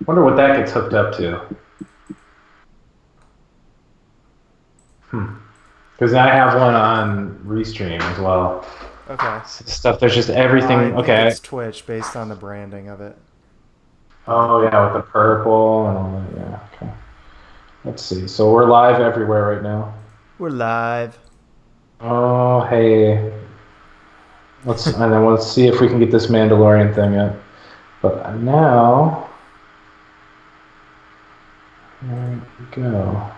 Wonder what that gets hooked up to. Because I have one on Restream as well. Okay. Stuff. There's just everything. I think Okay. it's Twitch based on the branding of it. Oh yeah, with the purple and all that. Yeah. Okay. Let's see. So we're live everywhere right now. We're live. Oh hey. Let's see if we can get this Mandalorian thing up. But now, there we go.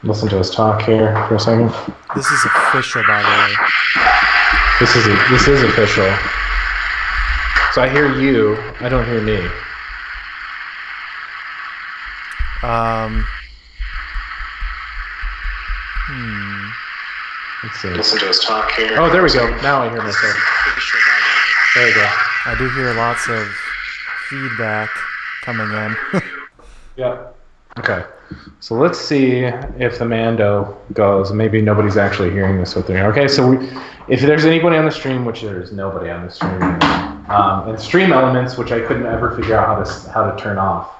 Listen to us talk here for a second. This is official, by the way. This is official. So I hear you. I don't hear me. Let's see. Listen to us talk here. Oh, there we go. Now I hear myself. There we go. I do hear lots of feedback coming in. Yeah. Okay. So let's see if the Mando goes. Maybe nobody's actually hearing this with me. Okay, so if there's anybody on the stream, which there's nobody on the stream, and stream elements, which I couldn't ever figure out how to turn off.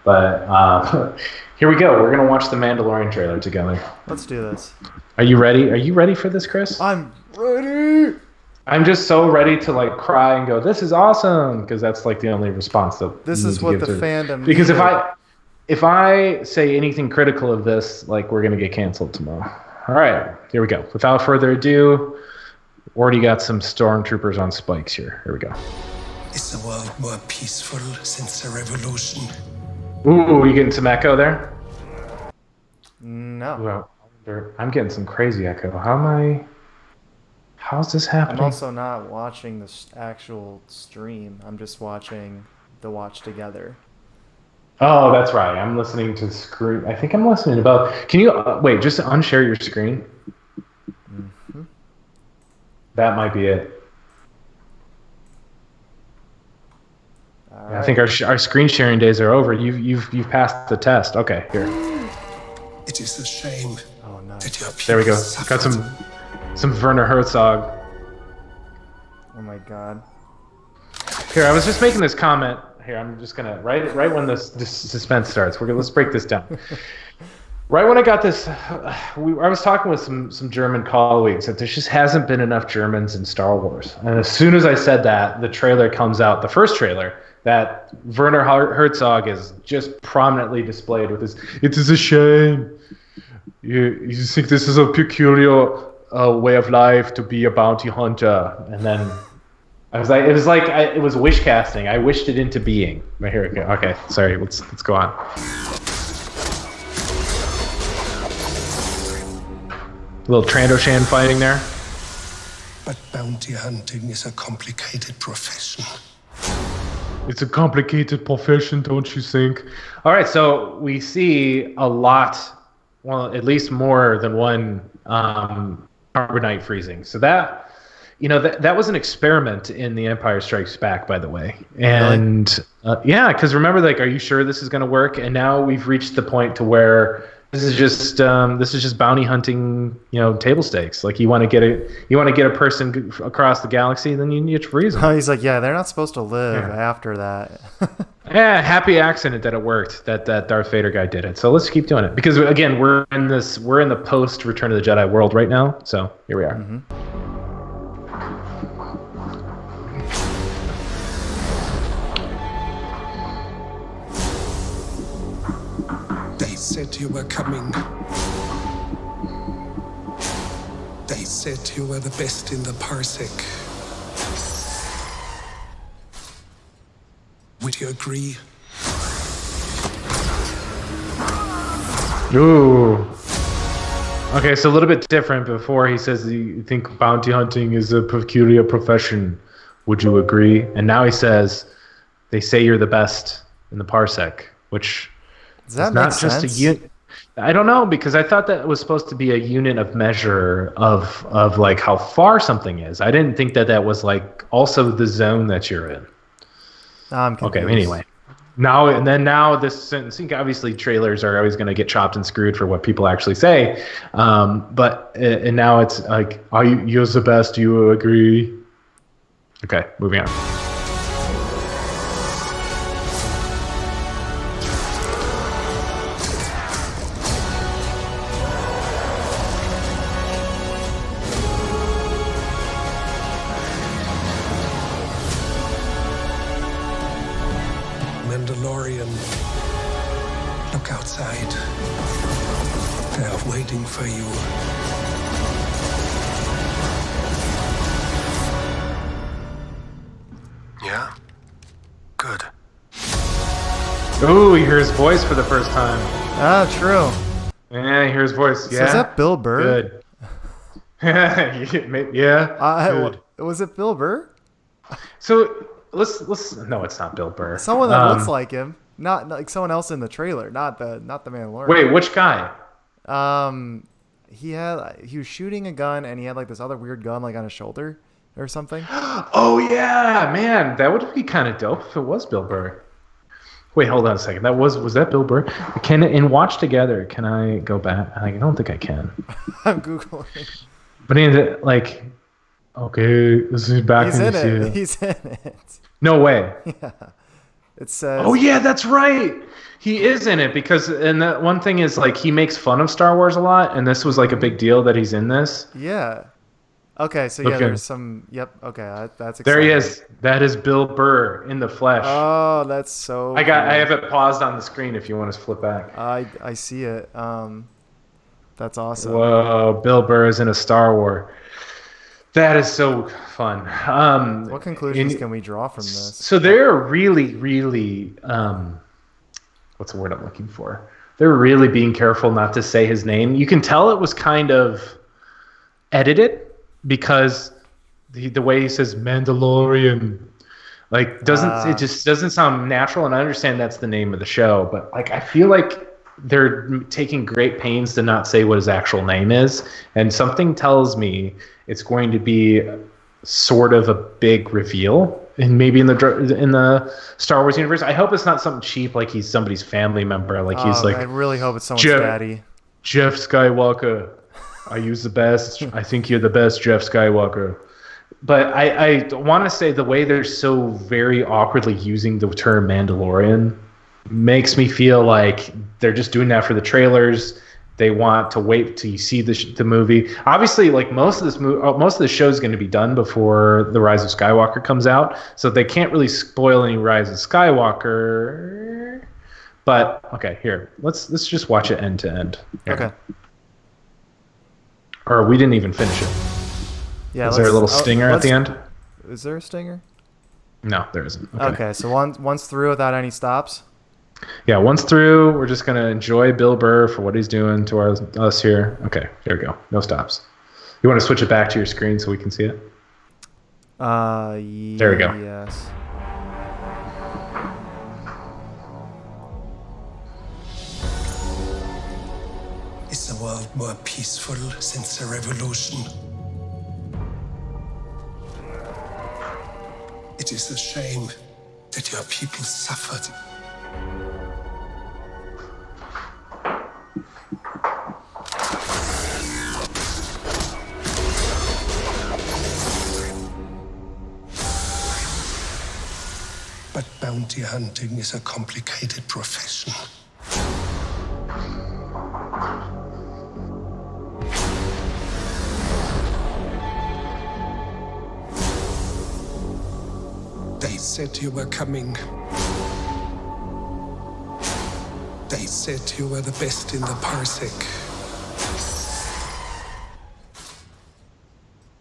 But here we go. We're gonna watch the Mandalorian trailer together. Let's do this. Are you ready? Are you ready for this, Chris? I'm ready. I'm just so ready to like cry and go, "This is awesome," because that's like the only response that this is what the fandom. Because if I say anything critical of this, like we're gonna get canceled tomorrow. All right, here we go. Without further ado, already got some stormtroopers on spikes here. Here we go. Is the world more peaceful since the revolution? Ooh, you getting some echo there? No. Well, I'm getting some crazy echo. How's this happening? I'm also not watching the actual stream. I'm just watching the watch together. Oh, that's right. I'm listening to screen. I think I'm listening to both. Can you wait? Just unshare your screen. Mm-hmm. That might be it. Right. I think our screen sharing days are over. You've passed the test. Okay, here. It is a shame. Oh no. That your There we go. suffered. Got some Werner Herzog. Oh my god. Here, I was just making this comment. Here, I'm just gonna right when this suspense starts. Let's break this down. Right when I got this, I was talking with some German colleagues that there just hasn't been enough Germans in Star Wars. And as soon as I said that, the trailer comes out. The first trailer that Werner Herzog is just prominently displayed with his. It is a shame. You think this is a peculiar way of life to be a bounty hunter, and then. It was wish casting. I wished it into being. Right here we go. Okay, sorry. Let's go on. A little Trandoshan fighting there. But bounty hunting is a complicated profession. It's a complicated profession, don't you think? All right, so we see a lot. Well, at least more than one carbonite freezing. So that. You know, that was an experiment in The Empire Strikes Back, by the way. And yeah, because remember, like, are you sure this is going to work? And now we've reached the point to where this is just bounty hunting, you know, table stakes. Like you want to get a person across the galaxy, then you need to freeze them. Oh, he's like, yeah, they're not supposed to live after that. Yeah, happy accident that it worked. That Darth Vader guy did it. So let's keep doing it because again, we're in the post Return of the Jedi world right now. So here we are. Mm-hmm. They said you were coming. They said you were the best in the parsec. Would you agree? Ooh. Okay, so a little bit different. Before he says you think bounty hunting is a peculiar profession. Would you agree? And now he says they say you're the best in the parsec, which Does that is make not sense? just a I don't know because I thought that was supposed to be a unit of measure of like how far something is. I didn't think that that was like also the zone that you're in. I'm Okay, confused. anyway. Now this sentence, obviously trailers are always going to get chopped and screwed for what people actually say. But and now it's like, are you're the best, you agree? Okay, moving on. Mandalorian, look outside. They are waiting for you. Yeah? Good. Oh, you hear his voice for the first time. Ah, true. Yeah, you hear his voice. So Yeah. is that Bill Burr? Good. Yeah. Good. Was it Bill Burr? So let's. No, it's not Bill Burr. Someone that looks like him, not like someone else in the trailer, not the Mandalorian. Wait, which guy? He was shooting a gun and he had like this other weird gun like on his shoulder or something. Oh yeah, man, that would be kind of dope if it was Bill Burr. Wait, hold on a second. Was that Bill Burr? In Watch Together, can I go back? I don't think I can. I'm googling. But like, okay, this is back He's in in the it. He's in it. No way. Yeah. It says. Oh yeah, that's right. He is in it because, and that one thing is like he makes fun of Star Wars a lot, and this was like a big deal that he's in this. Yeah. Okay, so yeah, Okay. there's some. Yep. Okay, that's exciting. There he is. That is Bill Burr in the flesh. Oh, that's so. I cool. have it paused on the screen if you want to flip back. I see it. That's awesome. Whoa, Bill Burr is in a Star Wars. That is so fun. What conclusions can we draw from this? So they're really, really, what's the word I'm looking for? They're really being careful not to say his name. You can tell it was kind of edited because the way he says Mandalorian, like it just doesn't sound natural. And I understand that's the name of the show, but like I feel like they're taking great pains to not say what his actual name is, and something tells me it's going to be sort of a big reveal, and maybe in the Star Wars universe. I hope it's not something cheap, like he's somebody's family member, like he's like. I really hope it's someone's daddy. Jeff Skywalker, are you the best? I think you're the best, Jeff Skywalker. But I want to say the way they're so very awkwardly using the term Mandalorian makes me feel like they're just doing that for the trailers. They want to wait till you see the movie. Obviously, like most of the show is going to be done before the Rise of Skywalker comes out, so they can't really spoil any Rise of Skywalker. But okay, here let's just watch it end to end. Here. Okay. Or we didn't even finish it. Yeah. Is there a little stinger at the end? Is there a stinger? No, there isn't. Okay, so once through without any stops. Yeah, once through, we're just gonna enjoy Bill Burr for what he's doing to us here. Okay, there we go. No stops. You want to switch it back to your screen so we can see it? There we go. Yes. Is the world more peaceful since the revolution? It is a shame that your people suffered. But bounty hunting is a complicated profession. They said you were coming. They said you were the best in the parsec.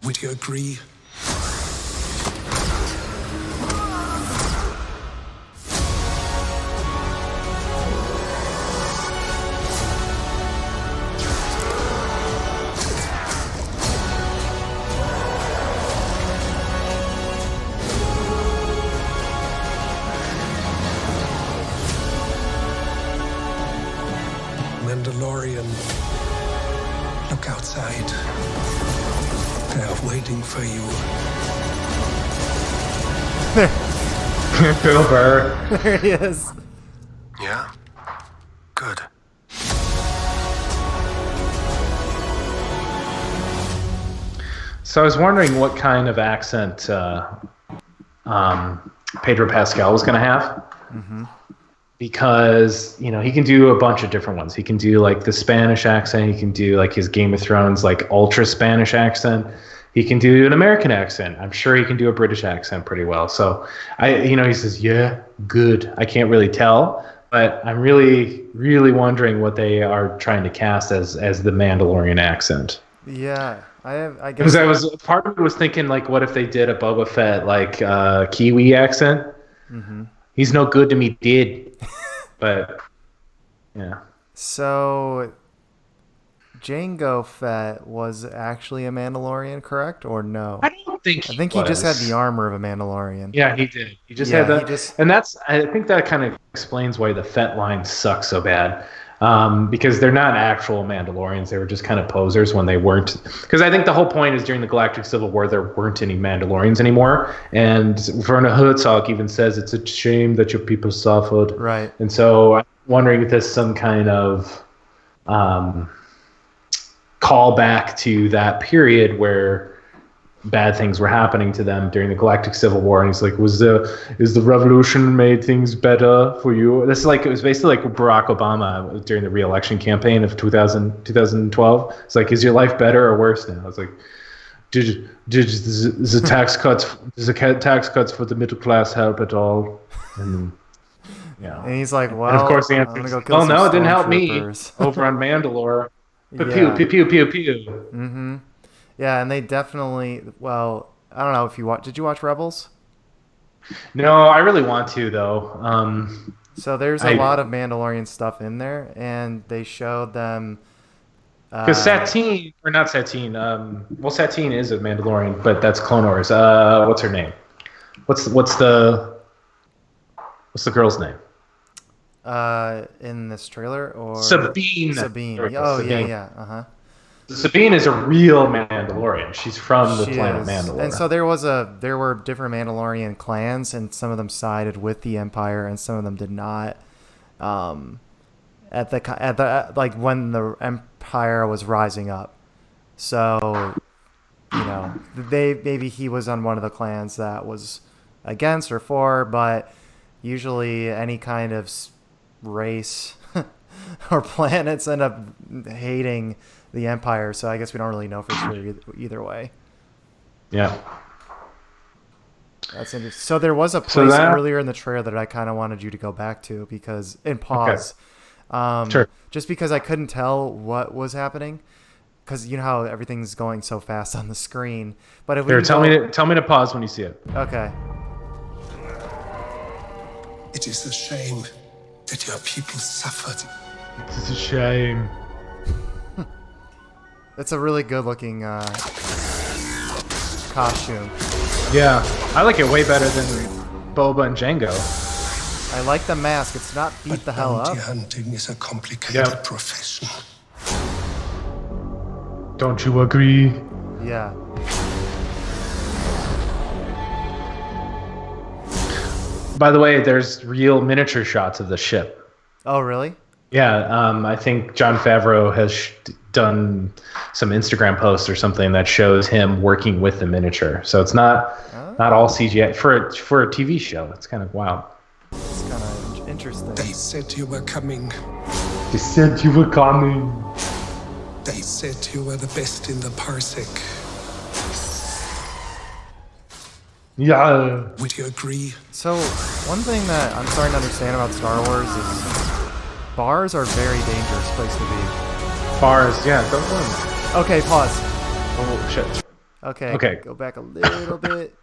Would you agree? Mandalorian. Look outside. They are waiting for you. Bill Burr. There he is. Yeah? Good. So I was wondering what kind of accent Pedro Pascal was going to have. Because, he can do a bunch of different ones. He can do like the Spanish accent. He can do like his Game of Thrones, like ultra Spanish accent. He can do an American accent. I'm sure he can do a British accent pretty well. So he says, yeah, good. I can't really tell, but I'm really, really wondering what they are trying to cast as the Mandalorian accent. Yeah, I guess. Because part of me was thinking, like, what if they did a Boba Fett like Kiwi accent? He's no good to me, did. But yeah. So Jango Fett was actually a Mandalorian, correct, or no? I don't think I think he just had the armor of a Mandalorian. Yeah, he did. He just had that. And I think that kind of explains why the Fett line sucks so bad. Because they're not actual Mandalorians. They were just kind of posers when they weren't. Because I think the whole point is during the Galactic Civil War, there weren't any Mandalorians anymore. And Werner Herzog even says it's a shame that your people suffered. Right. And so I'm wondering if there's some kind of call back to that period where bad things were happening to them during the Galactic Civil War, and he's like, is the revolution made things better for you? This is like, it was basically like Barack Obama during the re-election campaign of 2012. It's like, is your life better or worse now? It's like, did the tax cuts for the middle class help at all? And and he's like, well, and of course the answer is, oh no, it didn't help me over on Mandalore. Pew pew pew pew pew. Yeah, and they definitely. Well, I don't know if you watch. Did you watch Rebels? No, I really want to though. So there's a lot of Mandalorian stuff in there, and they showed them. Because Satine, or not Satine. Well, Satine is a Mandalorian, but that's Clone Wars. What's her name? What's the girl's name? In this trailer, or Sabine. Sabine. Sabine. Yeah. Sabine is a real Mandalorian. She's from the planet Mandalore. And so there were different Mandalorian clans, and some of them sided with the Empire, and some of them did not. At the like when the Empire was rising up, so maybe he was on one of the clans that was against or for, but usually any kind of race or planets end up hating the Empire, so I guess we don't really know for sure either way. Yeah. That's interesting. So there was a place earlier in the trailer that I kind of wanted you to go back to and pause. Okay. Sure. Just because I couldn't tell what was happening, because you know how everything's going so fast on the screen. But if tell me to pause when you see it. Okay. It is a shame that your people suffered. It's a shame. It's a really good-looking costume. Yeah, I like it way better than Boba and Jango. I like the mask. It's not beat the hell up. Bounty hunting is a complicated profession. Don't you agree? Yeah. By the way, there's real miniature shots of the ship. Oh, really? Yeah, I think Jon Favreau has done some Instagram posts or something that shows him working with the miniature. So it's not all CGI for a TV show. It's kind of wild. It's kind of interesting. They said you were coming. They said you were coming. They said you were the best in the parsec. Yeah. Would you agree? So one thing that I'm starting to understand about Star Wars is bars are a very dangerous place to be. Bars, yeah, don't go in there. Okay, pause. Oh shit. Okay. Go back a little bit.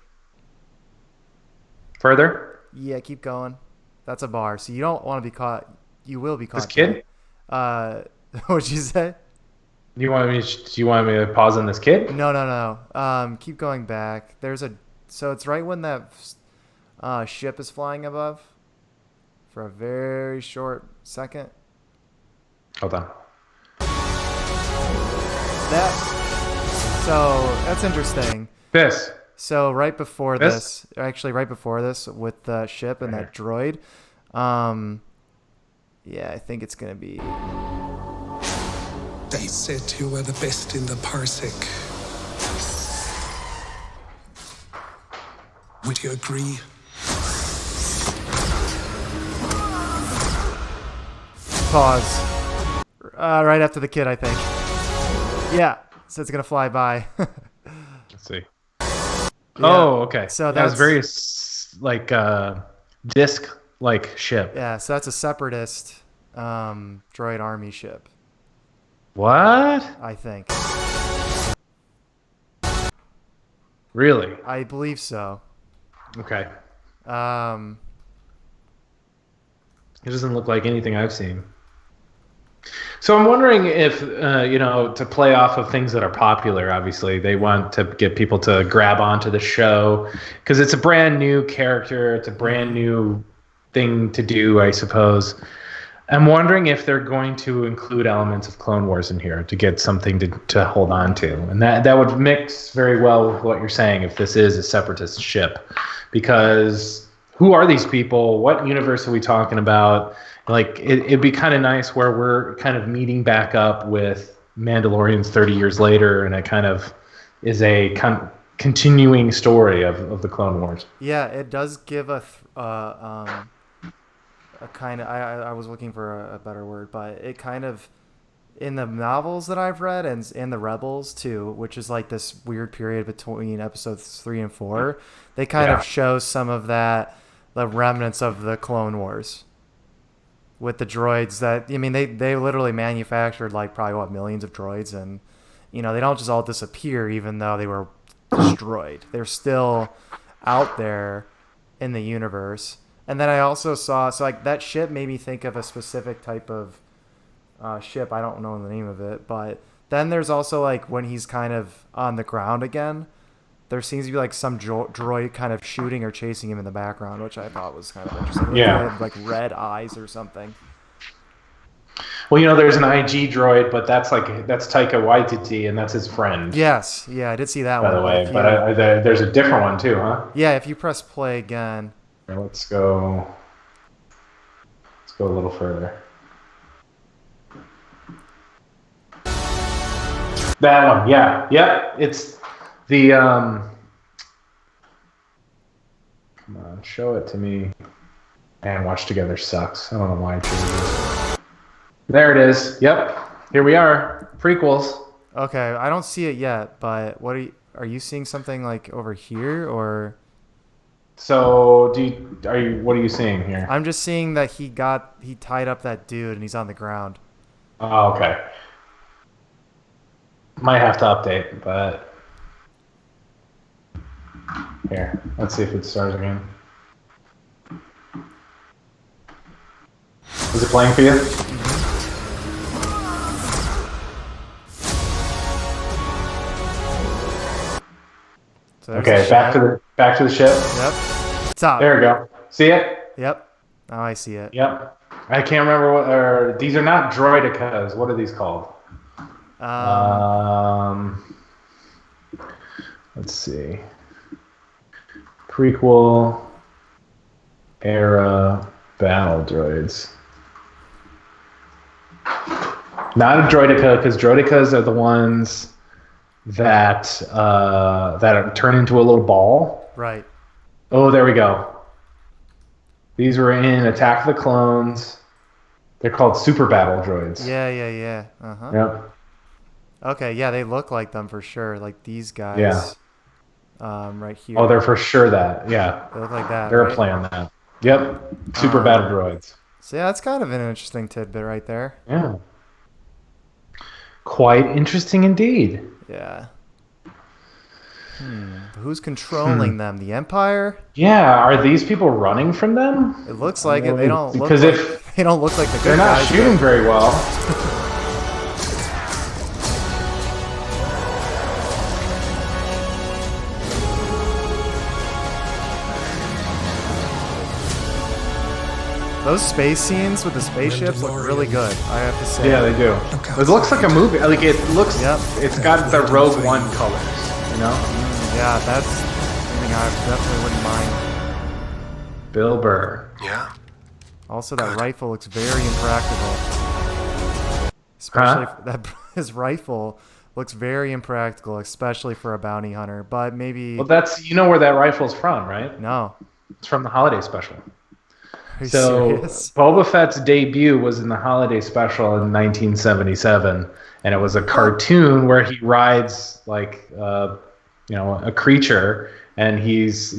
Further? Yeah, keep going. That's a bar. So you don't want to be caught. You will be caught. This kid? What'd you say? Do you want me to pause on this kid? No. Keep going back. So it's right when that ship is flying above for a very short second. Hold on. So that's interesting. This. So right before This? right before this, with the ship and that droid, yeah, I think it's gonna be. They said you were the best in the parsec. Would you agree? Pause. Right after the kid, I think. Yeah, so it's gonna fly by. Let's see. Yeah. Oh, okay. So that was that's very disc-like ship. yeah. So that's a separatist droid army ship, What? I think. Really? I believe so. Okay. Um, It doesn't look like anything I've seen. So I'm wondering if, to play off of things that are popular, obviously, they want to get people to grab onto the show because it's a brand new character. It's a brand new thing to do, I suppose. I'm wondering if they're going to include elements of Clone Wars in here to get something to hold on to. And that would mix very well with what you're saying if this is a separatist ship. Because who are these people? What universe are we talking about? Like, it'd be kind of nice where we're kind of meeting back up with Mandalorians 30 years later, and it kind of is a continuing story of the Clone Wars. yeah, it does give a kind of. I was looking for a better word, but it kind of in the novels that I've read and in the Rebels too, which is like this weird period between episodes 3 and 4. They kind of show some of that, the remnants of the Clone Wars. With the droids that, I mean, they literally manufactured like probably millions of droids, and they don't just all disappear even though they were destroyed. They're still out there in the universe. And then I also saw, so like that ship made me think of a specific type of ship. I don't know the name of it, but then there's also like when he's kind of on the ground again, there seems to be like some droid kind of shooting or chasing him in the background, which I thought was kind of interesting. Yeah. He had like red eyes or something. Well, there's an IG droid, but that's Taika Waititi, and that's his friend. Yes, yeah, I did see that by one. the way, but there's a different one too, huh? Yeah, if you press play again. Here, let's go a little further. That one, yeah, yep. It's the come on, show it to me. And Watch Together sucks. I don't know why I chose this. There it is. Yep. Here we are. Prequels. Okay, I don't see it yet, but what are you seeing something like over here or? So what are you seeing here? I'm just seeing that he tied up that dude and he's on the ground. Oh, okay. Might have to update, but here, let's see if it starts again. Is it playing for you? So okay, back to the ship. Yep. Top. There we go. See it? Yep. Now I see it. Yep. I can't remember what. These are not droidicas. What are these called? Let's see. Prequel era battle droids. Not a droidica, because droidicas are the ones that turn into a little ball. Right. Oh, there we go. These were in Attack of the Clones. They're called super battle droids. Yeah. Uh-huh. Yep. Okay, yeah, they look like them for sure. Like these guys. Yeah. Right here. Oh, they're for sure that. Yeah. They look like that. They're right? a play on that. Yep. Super battle droids. So yeah, that's kind of an interesting tidbit right there. Yeah. Quite interesting indeed. Yeah. Who's controlling them? The Empire? Yeah. Are these people running from them? It looks like it. They don't look because like, if they don't look like the good they're not guys. shooting very well. Those space scenes with the spaceships look really good, I have to say. Yeah, they do. It looks like a movie. Like it looks. Yep. It's got the Rogue One colors. You know. Yeah, that's something I definitely wouldn't mind. Bill Burr. Yeah? Also, that rifle looks very impractical. Especially his rifle looks very impractical, especially for a bounty hunter. But maybe. Well, that's where that rifle's from, right? No. It's from the holiday special. Are you So serious? Boba Fett's debut was in the holiday special in 1977, and it was a cartoon where he rides like a creature, and he's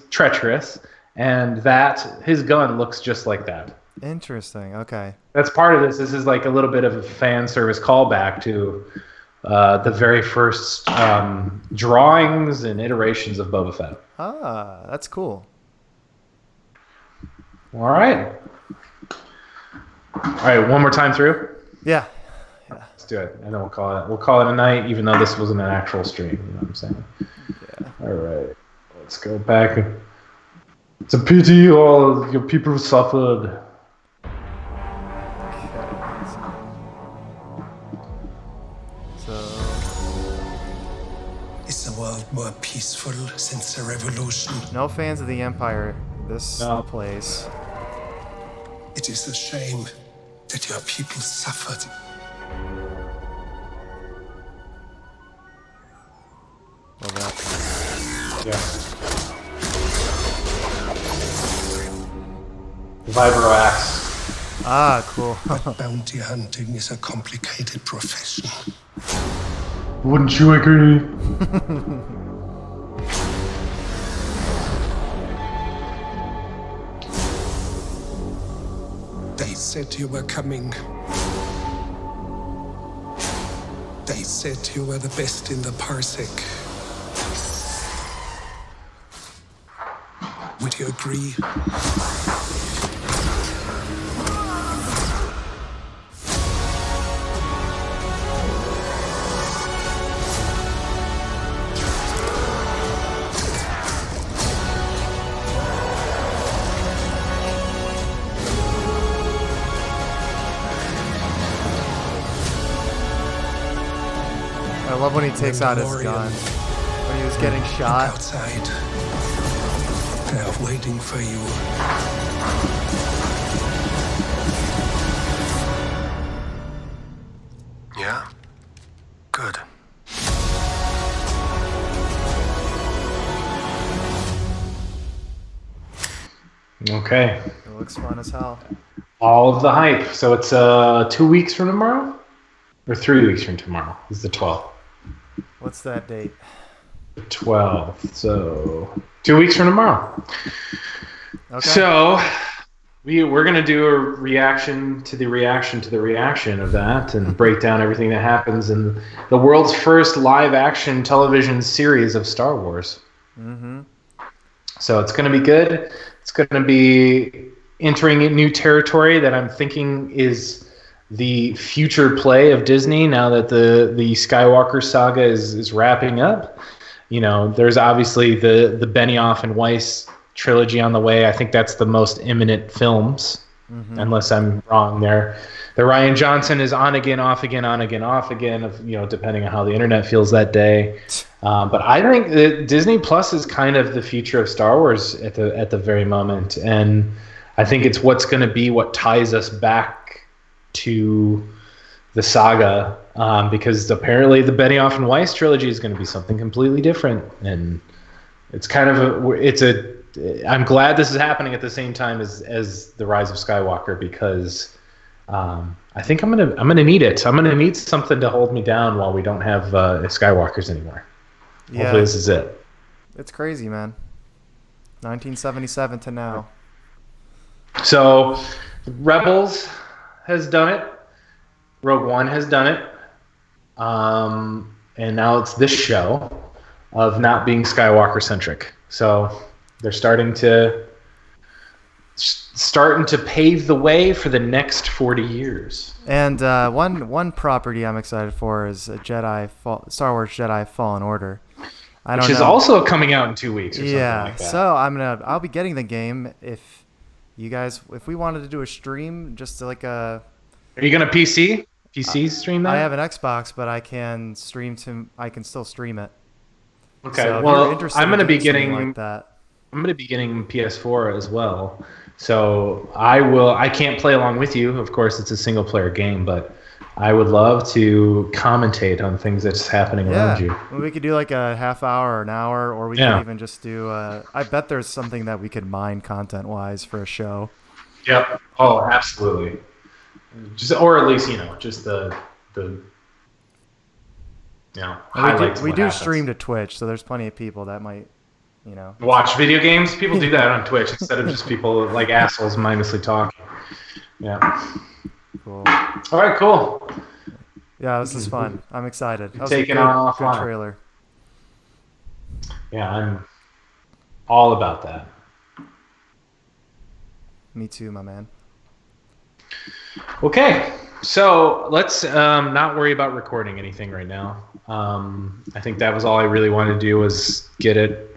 treacherous, and that his gun looks just like that. Interesting. Okay. That's part of this. This is like a little bit of a fan service callback to the very first drawings and iterations of Boba Fett. Ah, that's cool. All right. One more time through. Yeah. Let's do it, and then we'll call it a night, even though this wasn't an actual stream. You know what I'm saying? Yeah. All right. Let's go back. It's a pity all your people suffered. So, Is the world more peaceful since the revolution? no fans of the Empire. This No. place. It is a shame that your people suffered. Well, that. Yeah. Vibro axe. Ah, cool. Bounty hunting is a complicated profession. Wouldn't you agree? They said you were coming. They said you were the best in the parsec. Would you agree? I love when he takes out his gun. When he was getting Look shot. outside. They are waiting for you. Yeah? Good. Okay. It looks fun as hell. All of the hype. So it's 2 weeks from tomorrow? Or 3 weeks from tomorrow is the 12th. What's that date? The 12th. So 2 weeks from tomorrow. Okay. So we're going to do a reaction to the reaction of that and break down everything that happens in the world's first live action television series of Star Wars. Mm-hmm. So it's going to be good. It's going to be entering new territory that I'm thinking is the future play of Disney now that the Skywalker saga is wrapping up. You know, there's obviously the Benioff and Weiss trilogy on the way. I think that's the most imminent films, unless I'm wrong there. The Rian Johnson is on again, off again, on again, off again, depending on how the internet feels that day. But I think that Disney Plus is kind of the future of Star Wars at the very moment, and I think it's what's going to be what ties us back to the saga, because apparently the Benioff and Weiss trilogy is going to be something completely different, and it's kind of I'm glad this is happening at the same time as the Rise of Skywalker, because I think I'm gonna need it. I'm gonna need something to hold me down while we don't have Skywalkers anymore. Yeah. Hopefully this is it. It's crazy, man. 1977 to now. So Rebels has done it. Rogue One has done it. And now it's this show of not being Skywalker centric. So they're starting to pave the way for the next 40 years. And one property I'm excited for is Star Wars Jedi Fallen Order. Which is also coming out in 2 weeks or something yeah, like that. so I'll be getting the game if You guys, if we wanted to do a stream, just like a, Are you gonna PC stream that? I have an Xbox, but I can still stream it. Okay. So if you're Well, interested I'm in gonna be doing something getting like that. I'm gonna be getting PS4 as well. So I can't play along with you. Of course, it's a single player game, but I would love to commentate on things that's happening around you. Well, we could do like a half hour or an hour, or we Yeah. could even just do. I bet there's something that we could mine content wise for a show. Yep. Oh, absolutely. Just or at least just the And highlights. we of do what happens. stream to Twitch, so there's plenty of people that might, Watch video games. People do that on Twitch instead of just people like assholes mindlessly talking. Yeah. Cool. All right. Cool. Yeah, this is fun. I'm excited. That was Taking a on good offline. trailer. Yeah, I'm all about that. Me too, my man. Okay, so let's not worry about recording anything right now. I think that was all I really wanted to do was get it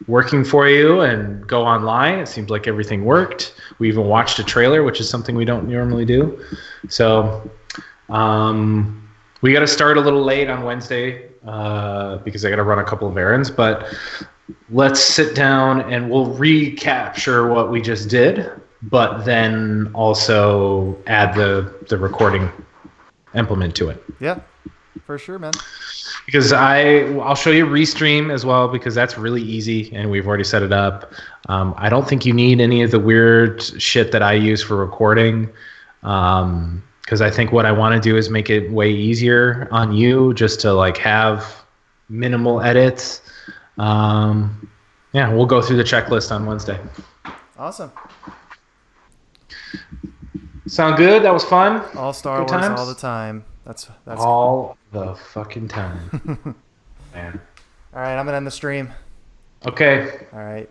working for you and go online. It seems like everything worked. We even watched a trailer, which is something we don't normally do. So we got to start a little late on Wednesday because I got to run a couple of errands. But let's sit down and we'll recapture what we just did, but then also add the recording implement to it. Yeah, for sure, man. Because I'll show you Restream as well, because that's really easy and we've already set it up. I don't think you need any of the weird shit that I use for recording, because I think what I want to do is make it way easier on you just to like have minimal edits. Yeah, we'll go through the checklist on Wednesday. Awesome. Sound good? That was fun? All Star Good Wars times? all the time. That's all the fucking time. Man. All right, I'm gonna end the stream. Okay. All right.